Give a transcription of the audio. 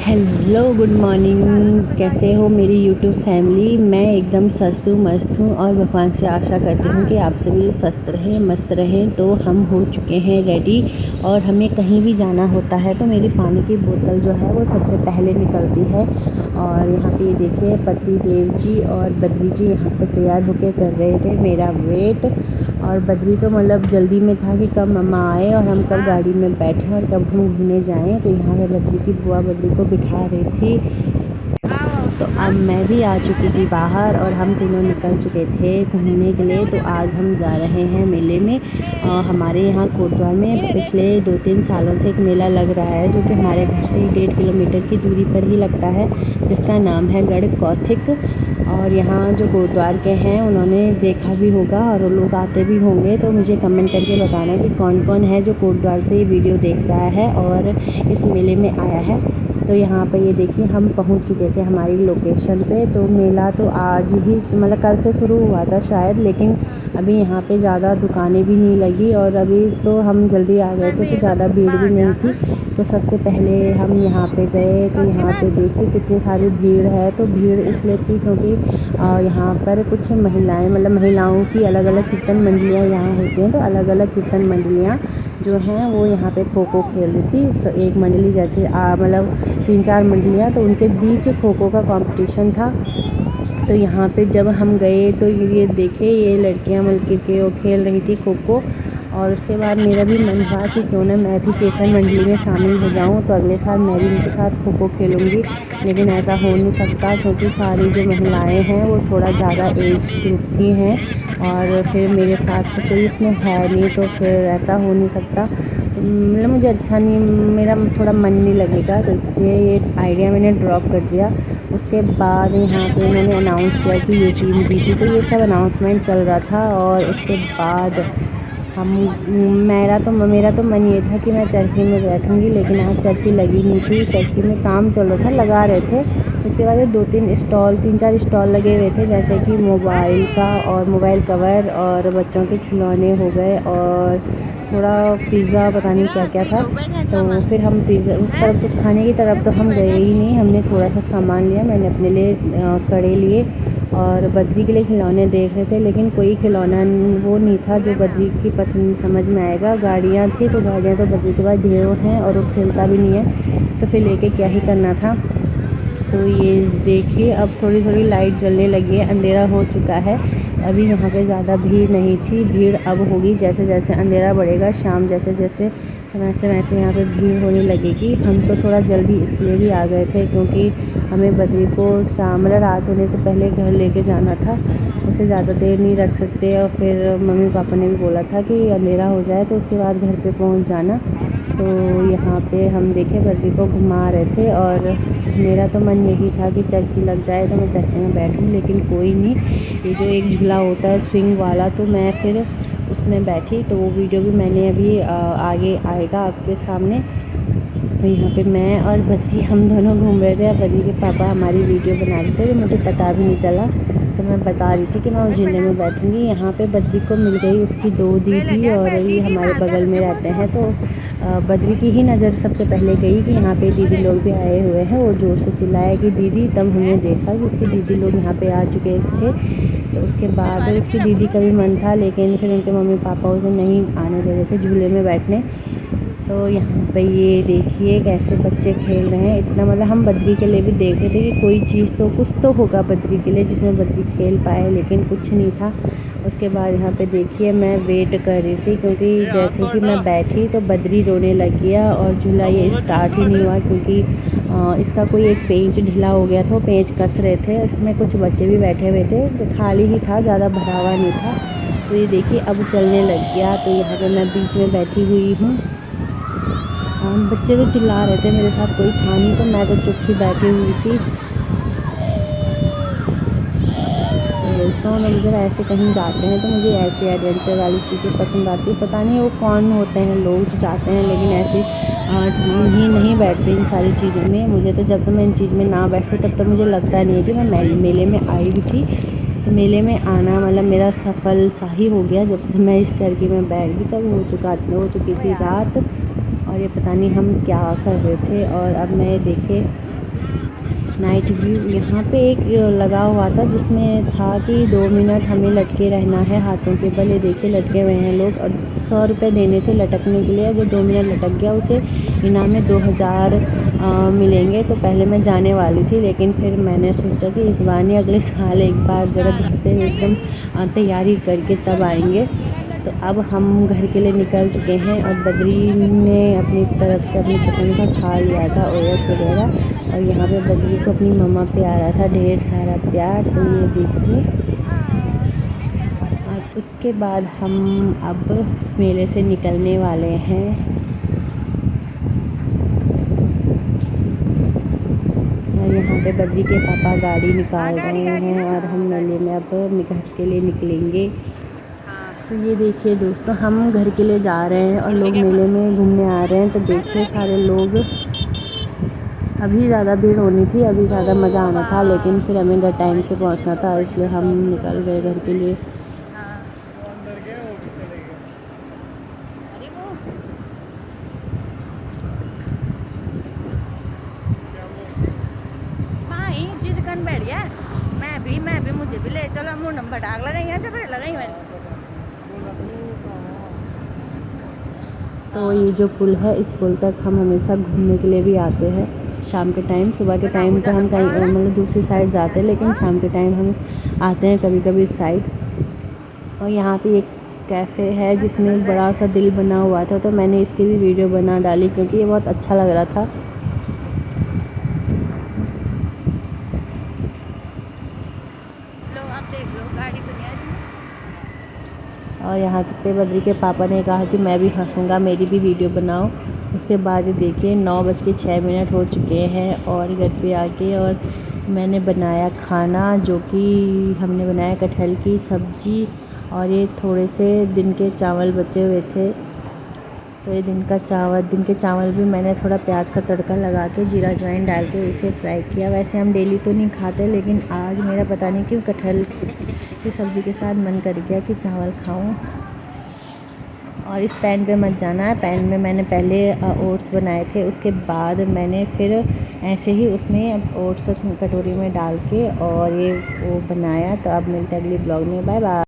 Hello good morning. कैसे हो मेरी यूट्यूब फैमिली। मैं एकदम स्वस्थ हूँ, मस्त हूँ और भगवान से आशा करती हूँ कि आप सभी स्वस्थ रहें, मस्त रहें। तो हम हो चुके हैं रेडी और हमें कहीं भी जाना होता है तो मेरी पानी की बोतल जो है वो सबसे पहले निकलती है। और यहाँ पे ये देखिए पति देव जी और बद्री जी यहाँ पे तैयार होके कर रहे थे मेरा वेट। और बद्री तो मतलब जल्दी में था कि कब मम्मा आए और हम कब गाड़ी में बैठें और कब हम घूमने जाएं। तो यहाँ पे बद्री की बुआ बद्री को बिठा रही थी। तो अब मैं भी आ चुकी थी बाहर और हम तीनों निकल चुके थे घूमने के लिए। तो आज हम जा रहे हैं मेले में। हमारे यहाँ कोटद्वार में पिछले 2-3 सालों से एक मेला लग रहा है जो कि हमारे घर से 1.5 किलोमीटर की दूरी पर ही लगता है, जिसका नाम है गढ़ कौथिक। और यहाँ जो कोटद्वार के हैं उन्होंने देखा भी होगा और वो लोग आते भी होंगे। तो मुझे कमेंट करके बताना कि कौन कौन है जो कोटद्वार से ये वीडियो देख रहा है और इस मेले में आया है। तो यहाँ पे ये देखिए हम पहुँच चुके थे हमारी लोकेशन पे। तो मेला तो आज ही मतलब कल से शुरू हुआ था शायद, लेकिन अभी यहाँ पे ज़्यादा दुकानें भी नहीं लगी और अभी तो हम जल्दी आ गए थे तो ज़्यादा भीड़ भी नहीं थी। तो सबसे पहले हम यहाँ पे गए तो यहाँ पे देखिए कितनी सारी भीड़ है। तो भीड़ इसलिए थी क्योंकि यहाँ पर कुछ महिलाएं मतलब महिलाओं की अलग अलग कीर्तन मंडलियाँ यहाँ होती हैं। तो अलग अलग कीर्तन मंडलियाँ जो हैं वो यहाँ पे खो खो खेल रही थी। तो एक मंडली जैसे मतलब 3-4 मंडलियाँ, तो उनके बीच खो खो का कंपटीशन था। तो यहाँ पे जब हम गए तो ये देखे ये लड़कियाँ मिलकर के वो खेल रही थी खो खो। और उसके बाद मेरा भी मन हुआ कि क्यों ना मैं भी कीर्तन मंडली में शामिल हो जाऊँ, तो अगले साल मैं भी उनके साथ खो खो खेलूँगी। लेकिन ऐसा हो नहीं सकता क्योंकि सारी जो महिलाएं हैं वो थोड़ा ज़्यादा एज ग्रुप की हैं और फिर मेरे साथ तो कोई उसमें है नहीं, तो फिर ऐसा हो नहीं सकता। मतलब मुझे अच्छा नहीं, मेरा थोड़ा मन नहीं लगेगा, तो इसलिए ये आइडिया मैंने ड्रॉप कर दिया। उसके बाद यहाँ पे उन्होंने अनाउंस किया कि ये टीम जीती, तो ये सब अनाउंसमेंट चल रहा था। और उसके बाद हम मेरा तो मन ये था कि मैं चरखी में बैठूंगी, लेकिन आज चरखी लगी नहीं थी। चरखी में काम चल रहा था, लगा रहे थे। उसके बाद 3-4 स्टॉल लगे हुए थे, जैसे कि मोबाइल का और मोबाइल कवर और बच्चों के खिलौने हो गए और थोड़ा पिज़्ज़ा पता नहीं क्या क्या था। तो फिर हम पिज़्ज़ा उस तरफ तो खाने की तरफ तो हम गए ही नहीं। हमने थोड़ा सा सामान लिया, मैंने अपने लिए कड़े लिए और बद्री के लिए खिलौने देख रहे थे, लेकिन कोई खिलौना वो नहीं था जो बद्री की पसंद समझ में आएगा। गाड़ियाँ थी तो गाड़ियाँ तो बद्री के पास ढेरों हैं और वो खेलता भी नहीं है, तो फिर लेके क्या ही करना था। तो ये देखिए अब थोड़ी थोड़ी लाइट जलने लगी है, अंधेरा हो चुका है। अभी यहाँ पे ज़्यादा भीड़ नहीं थी, भीड़ अब होगी जैसे जैसे अंधेरा बढ़ेगा, शाम जैसे जैसे वैसे वैसे यहाँ पे भीड़ होने लगेगी। हम तो थोड़ा जल्दी इसलिए भी आ गए थे क्योंकि हमें बद्री को शाम मतलब रात होने से पहले घर लेके जाना था, उसे ज़्यादा देर नहीं रख सकते। और फिर मम्मी पापा ने भी बोला था कि अंधेरा हो जाए तो उसके बाद घर पे पहुँच जाना। तो यहाँ पे हम देखे बद्री को घुमा रहे थे और मेरा तो मन यही था कि चरखी लग जाए तो मैं चरखी में बैठूं, लेकिन कोई नहीं। ये जो एक झूला होता है स्विंग वाला, तो मैं फिर उसमें बैठी। तो वो वीडियो भी मैंने अभी आगे आएगा आपके सामने। तो यहाँ पे मैं और बद्री हम दोनों घूम रहे थे और बद्री के पापा हमारी वीडियो बना रहे थे, तो मुझे पता भी नहीं चला। तो मैं बता रही थी कि मैं उस झूले में बैठूंगी। यहाँ पे बद्री को मिल गई उसकी 2 दीदी और ये हमारे बगल में रहते हैं। तो बद्री की ही नज़र सबसे पहले गई कि यहाँ पे दीदी लोग भी आए हुए हैं। वो जोर से चिल्लाया कि दीदी, तब हमने देखा कि उसकी दीदी लोग यहाँ पे आ चुके थे। तो उसके बाद उसकी दीदी का भी मन था, लेकिन फिर उनके मम्मी पापा उसे नहीं आने दे रहे थे झूले में बैठने। तो यहाँ पे ये देखिए कैसे बच्चे खेल रहे हैं। इतना मतलब हम बद्री के लिए भी देख रहे थे कि कोई चीज़ तो कुछ तो होगा बद्री के लिए जिसमें बद्री खेल पाए, लेकिन कुछ नहीं था। उसके बाद यहाँ पे देखिए मैं वेट कर रही थी क्योंकि जैसे कि मैं बैठी तो बद्री रोने लग गया और झूला ये स्टार्ट ही नहीं हुआ क्योंकि इसका कोई एक पेंच ढीला हो गया था, पेंच कस रहे थे। इसमें कुछ बच्चे भी बैठे हुए थे, जो खाली ही था, ज़्यादा भरा हुआ नहीं था। तो ये देखिए अब चलने लग गया। तो यहाँ पर मैं बीच में बैठी हुई हूँ। बच्चे तो चिल्ला रहे थे, मेरे साथ कोई था नहीं, तो मैं तो चुप ही बैठी हुई थी। तो हम जब ऐसे कहीं जाते हैं तो मुझे ऐसे एडवेंचर वाली चीज़ें पसंद आती है। पता नहीं वो कौन होते हैं लोग जो जाते हैं, लेकिन ऐसे ही नहीं बैठते इन सारी चीज़ों में। मुझे तो जब तक मैं इन चीज़ में ना बैठूँ तब तक मुझे लगता नहीं है कि मैं मेले में आई भी थी। तो मेले में आना मतलब मेरा सफल सा ही हो गया। जब मैं इस चरखी में बैठ गई तब हो चुकी थी रात और ये पता नहीं हम क्या कर रहे थे। और अब मैं देखे नाइट व्यू। यहाँ पे एक लगा हुआ था जिसमें था कि 2 मिनट हमें लटके रहना है हाथों के बल। ये देखिए लटके हुए हैं लोग, और 100 रुपये देने थे लटकने के लिए। जो 2 मिनट लटक गया उसे इनाम में 2000 मिलेंगे। तो पहले मैं जाने वाली थी, लेकिन फिर मैंने सोचा कि इस बार नहीं अगले साल एक बार ज़रा घर से एकदम तैयारी करके तब आएंगे। तो अब हम घर के लिए निकल चुके हैं, और बद्री ने अपनी तरफ से अपनी पसंद का खा लिया था ओट्स वगैरह, और यहाँ पे बद्री को अपनी मम्मा पे आ रहा था ढेर सारा प्यार। तो ये देखिए, और उसके बाद हम अब मेले से निकलने वाले हैं। और यहाँ पे बद्री के पापा गाड़ी निकाल रहे हैं, और हम मेले में अब घर के लिए निकलेंगे। तो ये देखिए दोस्तों, हम घर के लिए जा रहे हैं और लोग मेले में घूमने आ रहे हैं। तो देखिए सारे लोग, अभी ज़्यादा भीड़ होनी थी, अभी ज़्यादा मज़ा आना था, लेकिन फिर हमें घर टाइम से पहुंचना था, इसलिए हम निकल गए घर के लिए। जिद कर बैठ गया, मैं भी मुझे भी ले चलो। मुँह नंबर डाक लगाई फिर लगाई मैंने। तो ये जो पुल है, इस पुल तक हम हमेशा घूमने के लिए भी आते हैं शाम के टाइम। सुबह के टाइम तो हम कहीं मतलब दूसरी साइड जाते हैं, लेकिन शाम के टाइम हम आते हैं कभी कभी इस साइड। और यहाँ पे एक कैफ़े है जिसमें एक बड़ा सा दिल बना हुआ था, तो मैंने इसकी भी वीडियो बना डाली क्योंकि ये बहुत अच्छा लग रहा था। और यहाँ पे बद्री के पापा ने कहा कि मैं भी हंसूँगा, मेरी भी वीडियो बनाओ। उसके बाद ये देखिए 9:06 हो चुके हैं, और घर पे आके और मैंने बनाया खाना, जो कि हमने बनाया कटहल की सब्ज़ी, और ये थोड़े से दिन के चावल बचे हुए थे। तो ये दिन के चावल भी मैंने थोड़ा प्याज का तड़का लगा के जीरा अजवाइन डाल के इसे फ्राई किया। वैसे हम डेली तो नहीं खाते, लेकिन आज मेरा पता नहीं क्यों कटहल की सब्ज़ी के साथ मन कर गया कि चावल खाऊं। और इस पैन पे मत जाना है, पैन में मैंने पहले ओट्स बनाए थे, उसके बाद मैंने फिर ऐसे ही उसमें ओट्स कटोरी में डाल के और ये वो बनाया। तो अब मिलते हैं अगली ब्लॉग में, बाय बाय।